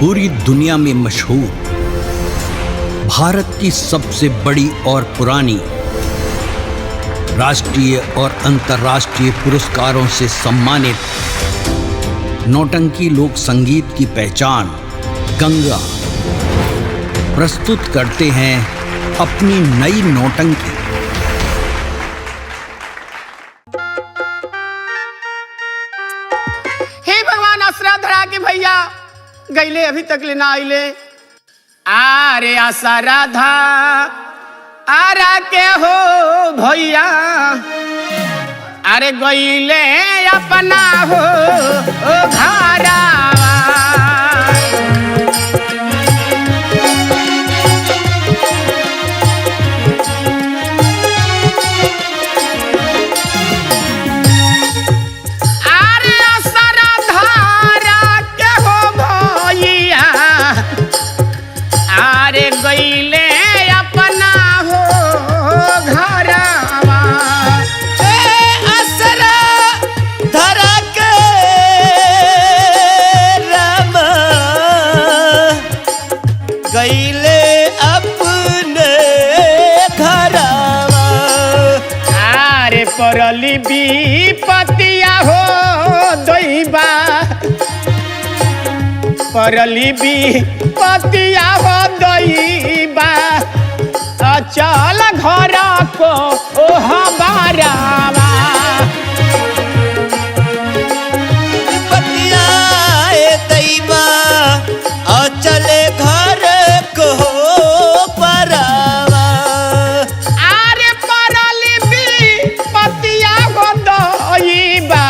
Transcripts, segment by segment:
पूरी दुनिया में मशहूर, भारत की सबसे बड़ी और पुरानी, राष्ट्रीय और अंतर्राष्ट्रीय पुरस्कारों से सम्मानित नौटंकी लोक संगीत की पहचान गंगा प्रस्तुत करते हैं अपनी नई नौटंकी। हे भगवान, आसरा धरा के भैया गईले अभी तक ले ना आइले। आरे आसरा धा आरा के हो भैया, अरे गईले अपना हो घरावा। आरे आसरा धारा के हो भैया, अरे गईले अपना हो घरावा। असरा धरा के राम गईले अपने घरावा। आरे परली विपतिया हो दैबा, परली विपतिया हो दैबा, चल घर को हमारावा। पतिया दैबा चले घर को परावा। आरे परली विपतिया हो दैबा,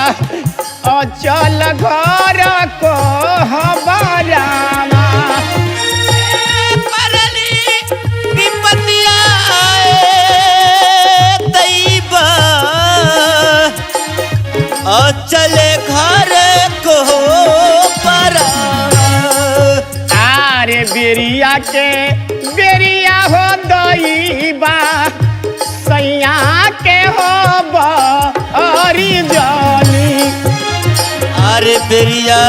चल घर को हमारावा। परली विपतिया दैबा चले घर को परावा। आरे बेरिया के बेरिया हो दैबा, सैया के हो बरी जानी। अरे बेरिया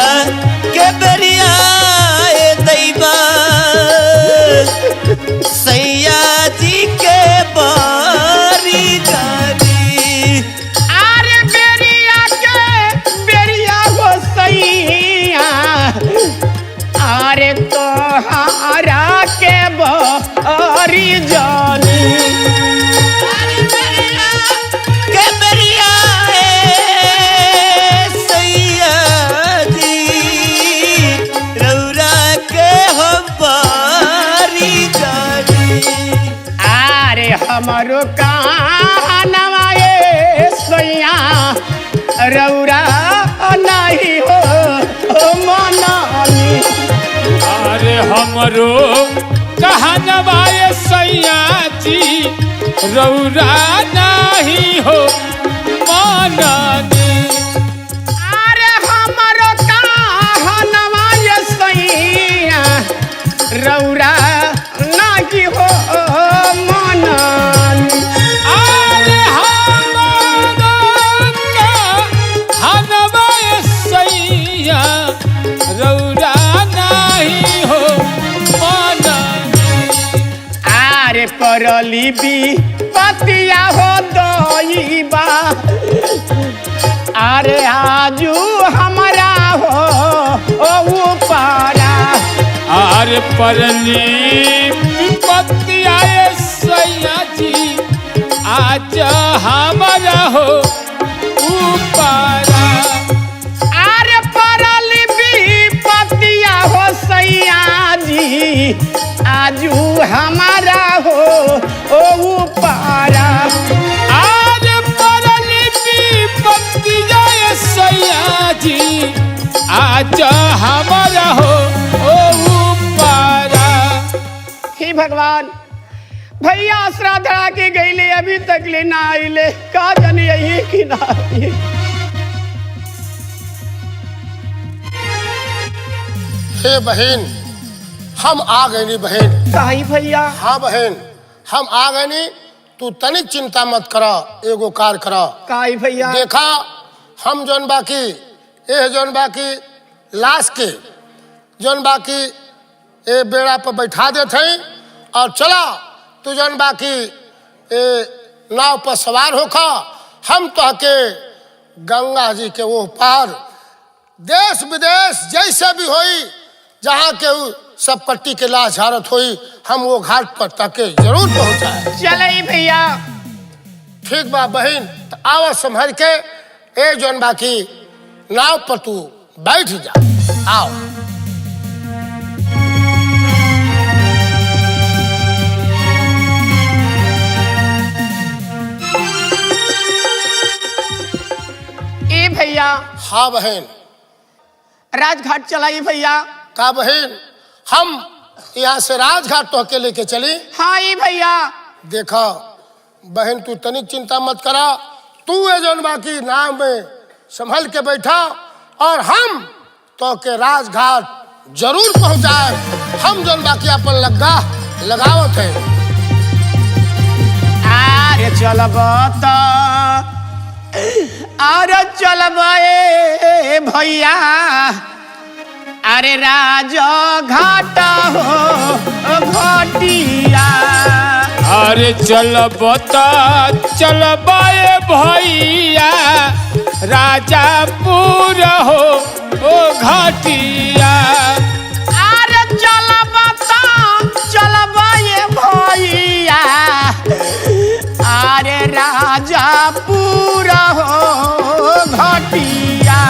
के बेरिया दैबा सैया जी के बारी जानी। आरे बेरिया के बेरिया हो सैया, आरे तोहरा के बरी जानी। अरे बेरिया के बेरिया सैया जी रौरा के हम बारी जानी। आरे हमरो कानवा ये सैया रौरा नहीं हो मनानी। अरे हमरो कहनवा सैया जी रौरा नहीं हो माननी। अरे हमरो कानवा ये सैया रौरा नहीं हो मनानी। अरे हमरो कहनवा सैया रौरा नहीं हो माननी। आरे परली विपतिया हो दैबा, अरे आजू हमरा हो ऊपरा। अरे परली विपत्तिया सैया जी आज हमारा हो ऊपरा। अरे परली विपतिया हो सैया जी आजू हमारा हो ऊपरा। आज परली विपत्तिया सैया जी आज हमारा हो ऊपरा। हे भगवान, भैया आसरा धरा के गईले अभी तक ले ना आइले। का जाने यही कि ना आइले। हे बहन, हम आ गए नी बहन। काई भैया? हाँ बहन, हम आ गए नी। तू तनिक चिंता मत करा, एगो कार करा। काई भैया? देखा हम जौन बाकी ए जौन बाकी लाश के जौन बाकी ए बेड़ा पर बैठा देते हैं और चला तू जौन बाकी ए नाव पर सवार होखा। हम तो के गंगा जी के वो पार देश विदेश जैसे भी होई जहाँ के सब पट्टी के लाश झारत होई हम वो घाट पर तके जरूर पहुँचाए। चले भैया। ठीक बा बहन, तो आवा संभल के ए जौन बाकी नाव पर तू बैठ जा। आओ ए भैया। हाँ बहन। राजघाट चलाई भैया। का बहन, हम यहाँ से राजघाट तो के लेके चली। हाँ ई भैया। देखा बहन, तू तनिक चिंता मत करा, तू ये जौन बाकी नाव में संभल के बैठा और हम तो के राजघाट जरूर पहुँचाए। हम जौन बाकी अपन लगावत है। अरे चलब तो अरे चलब ए भैया। अरे राज घाट हो घटिया। अरे चलबता चलबाए भैया राजापुर हो ओ घाटिया। अरे चलबता चलबाए भैया। अरे राजापुर हो घटिया।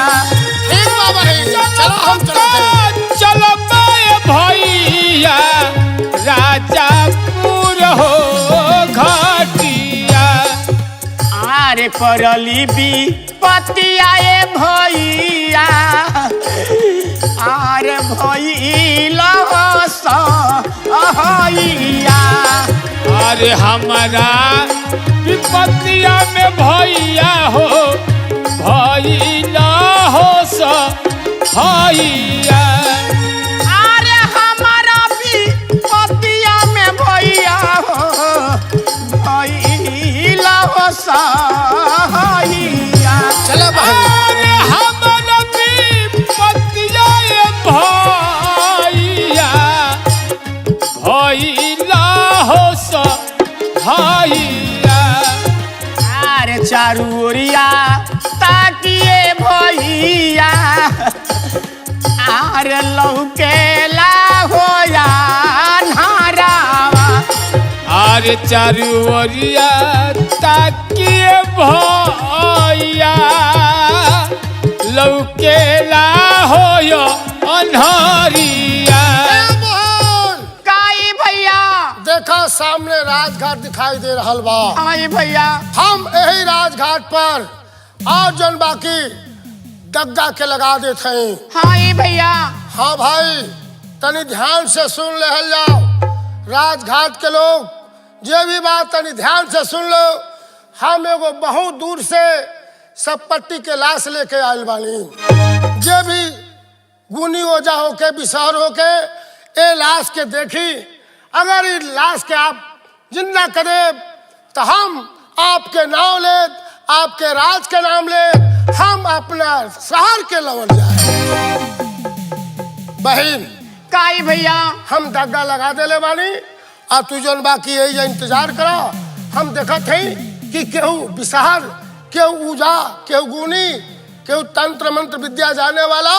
ठीक बा बहन, चलो हम चलते हैं। चलबाए भैया राजापुर हो घाटिया। अरे करली विपतिया ए भैया। अरे भैया सहैया। अरे हमारा विपत्तिया में भैया हो भैया हो सहैया। अरे हमारा विपतिया में भैया हो भैया हो सहैया। चलो बहन। अरे हमारा विपत्तिया भैया भैया हो सहैया। अरे चारू ओरिया ताकिए भैया। अरे लौकेला होया नारावा। अरे चारू ओरिया ताकिए भैया लौकेला होयो अन्हरिया। काई भैया। देखा सामने राजघाट दिखाई दे रहा बा। आई भैया। हम यही राजघाट पर और जन बाकी डग्गा के लगा देते हैं। हाँ ई भैया। हाँ भाई, तनी ध्यान से सुन ले जाओ। राजघाट के लोग जे भी बात तनी ध्यान से सुन लो। हम एगो बहुत दूर से सब पट्टी के लाश लेके आयल बानी। जे भी गुनी ओझा होके बिसहर होके ए लाश के देखी, अगर इस लाश के आप जिंदा करे तो हम आपके नाम ले, आपके राज के नाम ले, हम अपना शहर के लवन जाए। बहन काई भैया। हम दग्गा लगा देले बानी और तू जौन बाकी यही इंतजार करा। हम देखत हई कि केहू बिसहर, केहू ऊझा, केहू गुनी, केहू तंत्र मंत्र विद्या जाने वाला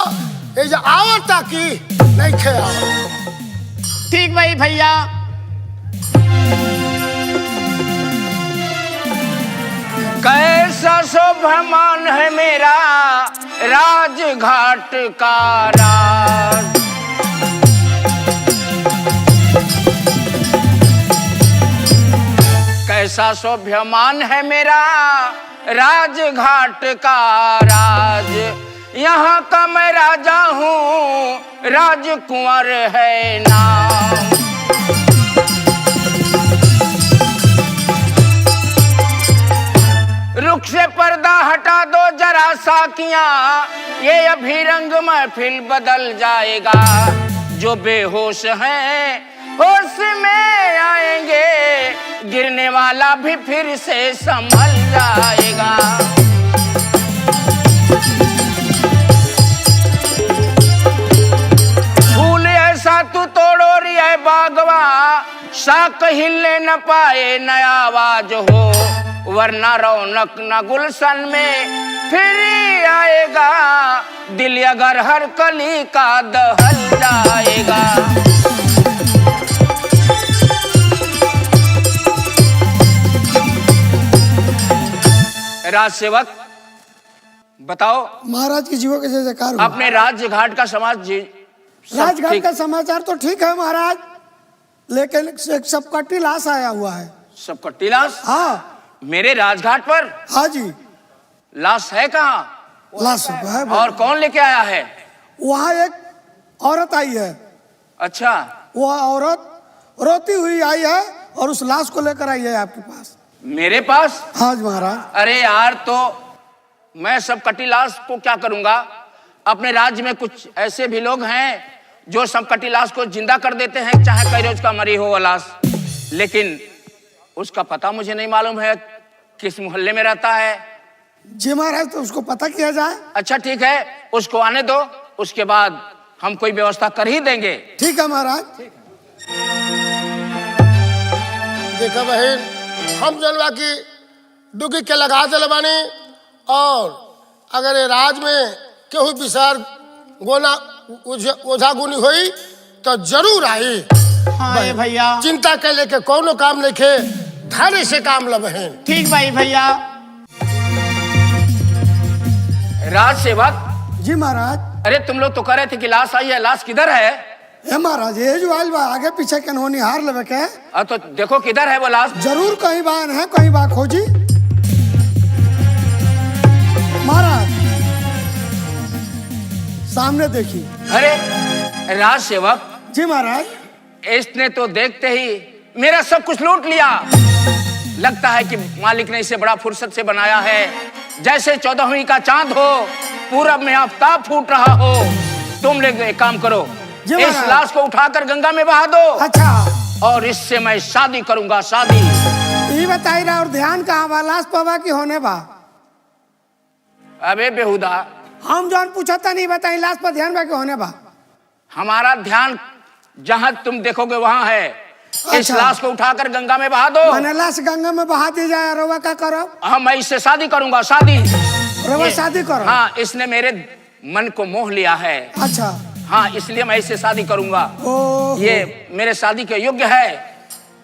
ये आवता कि नहीं खे आवता। ठीक भाई भैया। कैसा शोभामान है मेरा राजघाट का राज। कैसा शोभ्यमान है मेरा राजघाट का राज। यहाँ का मैं राजा हूँ, राजकुंवर है नाम। रुख से पर्दा हटा दो जरा साकियां, ये अभी रंग महफिल बदल जाएगा। जो बेहोश हैं होश में आएंगे, गिरने वाला भी फिर से संभल जाएगा। साक हिले न पाए न आवाज हो, वरना रौनक न गुलशन में फिर आएगा, दिल अगर हर कली का दहल जाएगा। राज सेवक बताओ, महाराज की जीवों के जय जयकार हो। अपने राज्य घाट का समाज राजघाट का समाचार तो ठीक है महाराज, लेकिन एक सबकटी लाश आया हुआ है। सबकटी लाश? हाँ मेरे राजघाट पर? हाँ जी। लाश है कहाँ? लाश है। और कौन लेके आया है? वहाँ एक औरत आई है। अच्छा। वो औरत रोती हुई आई है और उस लाश को लेकर आई है आपके पास। मेरे पास? हाँ जी महाराज। अरे यार, तो मैं सबकटी लाश को क्या करूंगा? अपने राज्य में कुछ ऐसे भी लोग हैं जो सबकटी लाश को जिंदा कर देते हैं, चाहे कई रोज का मरी हो वो लाश, लेकिन उसका पता मुझे नहीं मालूम है किस मोहल्ले में रहता है। जी महाराज, तो उसको पता किया जाए। अच्छा ठीक है, उसको आने दो, उसके बाद हम कोई व्यवस्था कर ही देंगे। ठीक है महाराज। देखा बहन, हम जनवा की डुगी के लगा दिल बानी, और अगर ये राज में केहू विचार गोना ओझा गुनी हुई तो जरूर आई। हाँ भैया, चिंता के लेके कोनो काम नहीं खे, धैर्य से काम ल बहन। ठीक भाई भैया। राज सेवक जी महाराज। अरे तुम लोग तो कह रहे थे कि लाश आई है, लाश किधर है? हे महाराज, ये जो आयल बा आगे पीछे के नोनी हार लेवे के। तो देखो किधर है वो लाश? जरूर कहीं बान है, कहीं बा खोजी। महाराज सामने देखिए। अरे राज सेवक। जी महाराज। इसने तो देखते ही मेरा सब कुछ लूट लिया। लगता है कि मालिक ने इसे बड़ा फुर्सत से बनाया है, जैसे 14वीं का चांद हो, पूरब में आफ्ताब फूट रहा हो। तुम लोग एक काम करो, इस लाश को उठाकर गंगा में बहा दो। अच्छा। और इससे मैं शादी करूंगा, शादी। ये बताई रहा, और ध्यान कहाँ बा? लाश पवा की होने बा? अबे बेहुदा, हम जौन पूछा था नहीं बताई, लाश पर ध्यान बा के होने बा? हमारा ध्यान जहां तुम देखोगे वहां है। अच्छा। इस लाश को उठाकर गंगा में बहा दो। मैंने लाश गंगा में बहा दी जाए, रोवा क्या करो? हाँ, मैं इससे शादी करूंगा, शादी। रोवा शादी करो? हाँ, इसने मेरे मन को मोह लिया है। अच्छा। हाँ, इसलिए मैं इससे शादी करूंगा। ये मेरे शादी के योग्य है।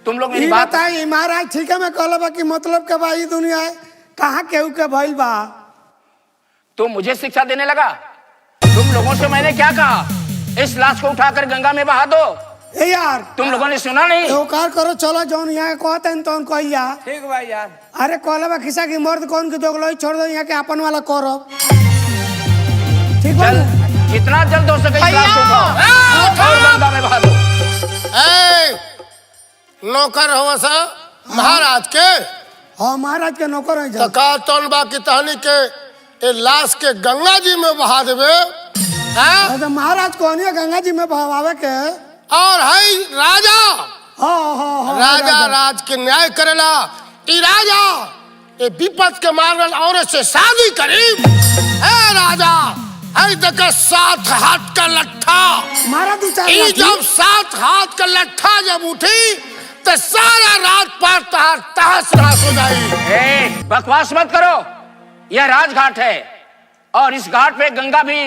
तुम लोग मेरी बात बताइए महाराज। ठीक है, मैं कहला कि मतलब के बा, ई दुनिया है कहाँ केहू के भइल बा? तो मुझे शिक्षा देने लगा? तुम लोगों से मैंने क्या कहा? इस लाश को उठाकर गंगा में बहा दो। ए यार, तुम लोगों ने सुना नहीं? कार करो, चलो जौन यहाँ कहते हैं तो कहिया। ठीक भाई यार। अरे कहला खिसा की मर्द कौन की दोगलो छोड़ दो, यहाँ के अपन वाला करो। ठीक है, जितना जल्द हो सके इस लाश को उठाओ और गंगा में बहा दो। नौकर हो सा महाराज के? हाँ, महाराज के नौकर है। तो का तौन बा की तहनी के ए लाश के गंगा जी में बहा देवे? तो महाराज कौन है गंगा जी में बहावे के? और है राजा। हाँ, राजा राज के न्याय करेला। ई राजा ए विपत के मारल औरत से शादी करी। ए राजा, है देख 7 हाथ का लट्ठा। मारा दू चार। जब 7 हाथ का लट्ठा जब उठी तो सारा रात पार तहस नहस हो जाए। बकवास मत करो, यह राजघाट है और इस घाट पे गंगा भी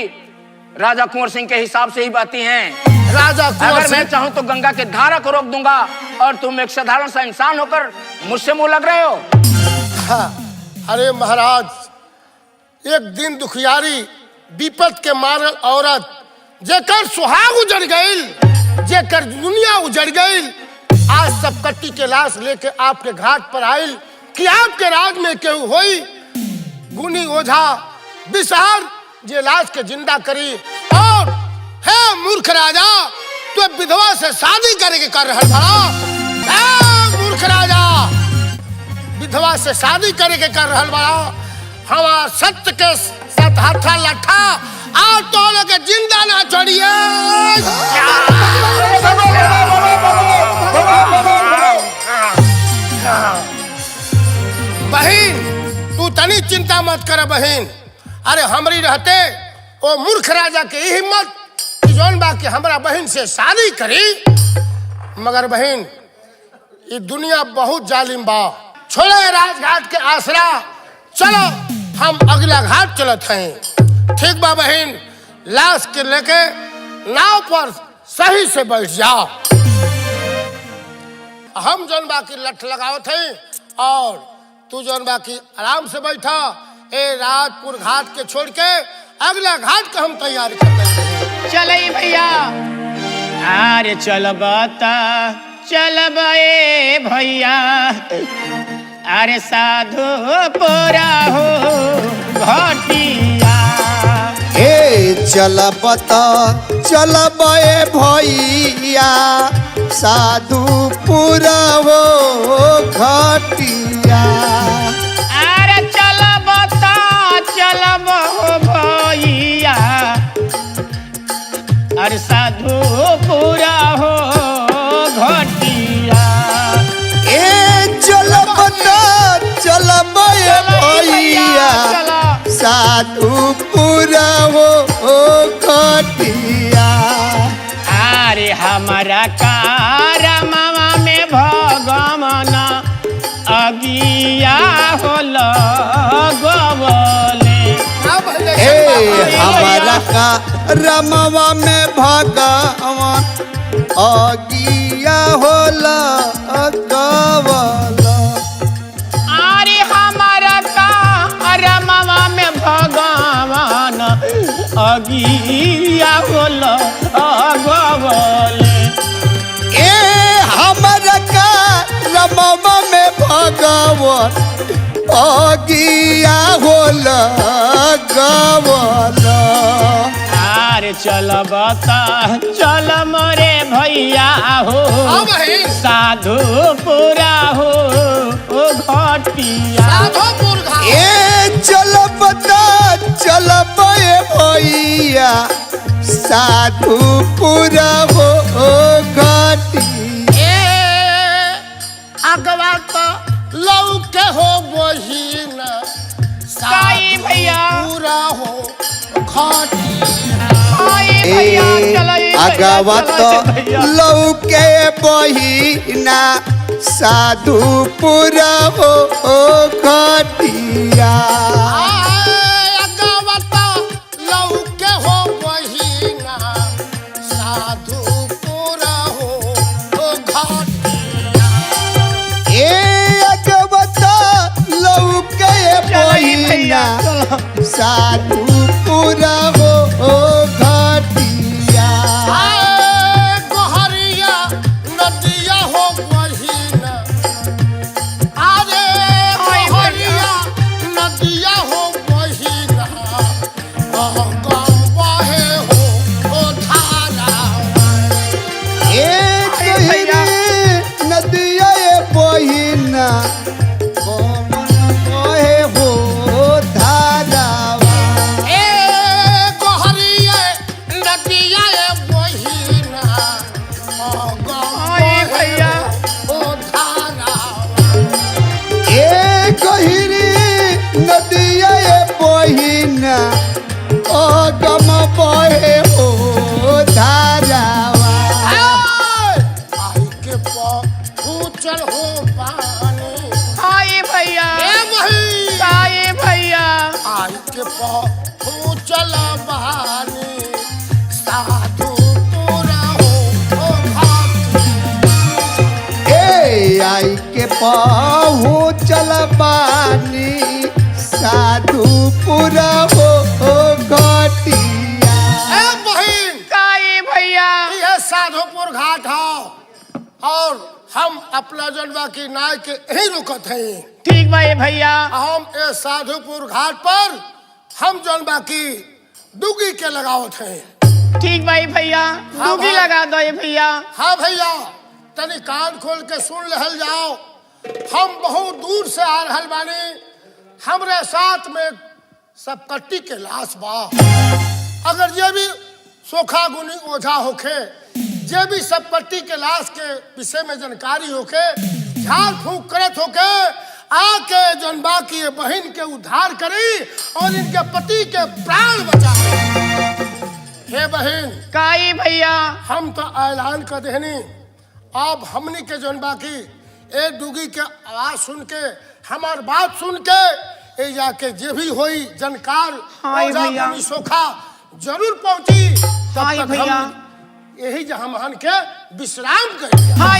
राजा कुंवर सिंह के हिसाब से ही बहती हैं। राजा अगर मैं चाहूं तो गंगा के धारा को रोक दूंगा, और तुम एक साधारण सा इंसान होकर मुझसे मुंह लग रहे हो। हाँ, अरे महाराज, एक दिन दुखियारी विपत के मारल औरत जेकर सुहाग उजड़ गई, जेकर दुनिया उजड़ गई, आज सबकटी के लाश लेके आपके घाट पर आयल कि आपके राज में केहू होई गुनी ओझा विसार जे लाश के जिंदा करी। और है मूर्ख राजा, तो विधवा से शादी करके कर रहा बड़ा। मूर्ख राजा, विधवा से शादी करके कर रहा बड़ा। हमारा सत्य के 7 हाथा लट्ठा आ तो लोग जिंदा ना छोड़िए। बहन, तू तनी चिंता मत कर बहन। अरे हमरी रहते वो मूर्ख राजा के हिम्मत जौन बा कि हमरा बहन से शादी करी। मगर बहन, ये दुनिया बहुत जालिम बा। छोड़ो राजघाट के आसरा, चलो हम अगला घाट चलत हैं। ठीक बा बहन, लाश के लेके नाव पर सही से बैठ जाओ। हम जौन बाकी लठ लगावत हैं और तू जौन बाकी आराम से बैठा। ए राजपुर घाट के छोड़ के अगला घाट का हम तैयारी करते हैं। चलई भैया, अरे चलब ए भैया, अरे साधु पूरा हो घटिया। ए चलब ए भैया, साधु पूरा हो घटिया। अरे चलब हो भैया, अरे साधु पूरा हो घटिया। ए चलब ए भैया, साधु पूरा हो घटिया। अरे हमारा कारमवा में भगवान अगिया होल गवले। ए हमारा का रमवा में भगवान अगिया होला गवला। अरे हमारा कारमवा में भगवान अगिया होल गवले। ए हमारा का रमवा में भगवान अगिया होला गवला। अरे चल मोरे भैया हो, साधु पूरा हो घटिया। ए चलब ए भैया, साधु पूरा हो घटिया। अगवा तो लौ के हो बहिन, साई भैया पूरा हो घटिया। अगवा तो लौके बहिना, साधु पूरा हो घटिया। अगवा तो लौ के हो बहिना, साधु पूरा हो घटिया। ए अगवा तो लौके बहिना, साधु पूरा हो घटिया। गोहरिया नदिया हो बहिन, अरे गोहरिया नदिया हो बहिन, गम बहे हो धारा। ए कहिरी नदिया बहिना, बहे हो धारावा। नदिया बहिना, गम बहे हो धारावा। आई के पूछल हो पानी, हाय भैया साई भैया। आई के पूछल बहानी, साधु पूरा हो घटिया। ए आई के पहुँचल बानी, साधु पूरा हो घटिया। बहन साई भैया ये साधुपुर घाट हो और हम अपना जनवा की नाय के यही रुकत हैं। ठीक भाई भैया। हम ये साधुपुर घाट पर हम जनवा की डुगी के लगावत हैं। ठीक भाई भैया, डुगी भाई। लगा दो भैया। हाँ भैया, तनी कान खोल के सुन लहल जाओ। हम बहुत दूर से आ रहल बानी, हमरे साथ में सब कट्टी के लाश बा। अगर ये भी सोखा गुनी ओझा होखे, जे भी सब पट्टी के लाश के विषय में जानकारी होके, झाड़ फूंक करत होके, आके जनबा की बहन के उद्धार करी और इनके पति के प्राण बचाए। हे बहन काई भैया हम तो ऐलान कर देनी, अब हमनी के जनबा की ए डुगी के आवाज सुन के हमार बात सुन के ए जाके जे भी होई जानकार हाँ भैया। सोखा जरूर पहुंची। तब हाँ तक भैया। हम यही जहां महन के विश्राम करेंगे। हाँ